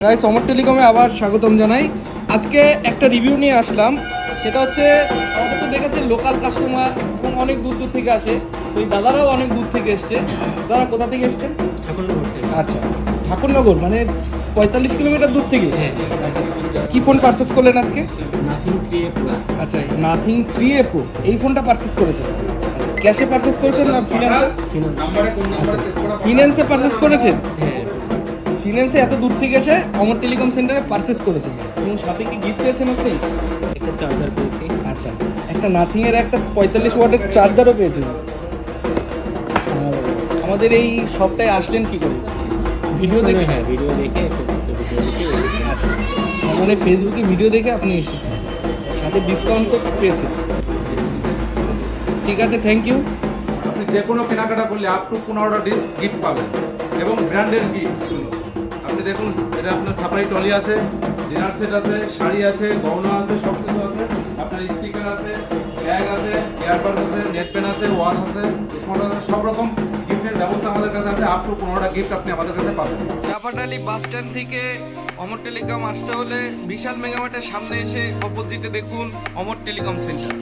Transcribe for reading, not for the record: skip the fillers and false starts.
Guys, অমর টেলিকমে আবার স্বাগতম জানাই। আজকে একটা রিভিউ নিয়ে আসলাম। সেটা হচ্ছে আমাদের তো দেখেছেন লোকাল কাস্টমার এবং অনেক দূর দূর থেকে আসে। তো এই দাদারাও অনেক দূর থেকে এসছে। দাদা কোথা থেকে এসছেন? ঠাকুরনগর থেকে। আচ্ছা, ঠাকুরনগর মানে 45 কিলোমিটার দূর থেকে। হ্যাঁ। আচ্ছা, কি ফোন পারচেস করলেন আজকে? Nothing 3A Pro। আচ্ছা, নাথিং 3A Pro এই ফোনটা পারচেস করেছেন। আচ্ছা, ক্যাশে পারচেস করেছেন না ফিনান্সে? আচ্ছা, ফিনান্সে পারচেস করেছেন। হ্যাঁ, ফিনান্সে এত দূর থেকে এসে অমর টেলিকম সেন্টারে পারচেস করেছেন এবং সাথে কি গিফট পেয়েছেন আপনি? একটা চার্জার পেয়েছি। আচ্ছা, একটা নাথিংয়ের একটা 45 ওয়াটের চার্জারও পেয়েছেন। আর আমাদের এই শপটায় আসলেন কি করে? ভিডিও দেখে? হ্যাঁ, ভিডিও দেখে এসেছি। আচ্ছা, মানে ফেসবুকে ভিডিও দেখে আপনি এসেছেন, সাথে ডিসকাউন্ট তো পেয়েছেন। আচ্ছা, ঠিক আছে, থ্যাংক ইউ। আপনি যে কোনো কেনাকাটা করলে আপ টু 15টা গিফট পাবেন এবং ব্র্যান্ডের গিফটগুলো আপনি দেখুন। এটা আপনার সাপ্লাই টলি আছে, ডিনার সেট আছে, শাড়ি আছে, গহনা আছে, সব কিছু আছে। আপনার স্পিকার আছে, ব্যাগ আছে, ইয়ারবাডস আছে, নেট পেন আছে, ওয়াচ আছে, স্মার্ট আছে, সব রকম গিফটের ব্যবস্থা আমাদের কাছে আছে। আপ টু 15টা গিফট আপনি আমাদের কাছে পাবেন। চাপাটালি বাস স্ট্যান্ড থেকে অমর টেলিকম আসতে হলে বিশাল মেগামার্টের সামনে এসে অপোজিটে দেখুন অমর টেলিকম সেন্টার।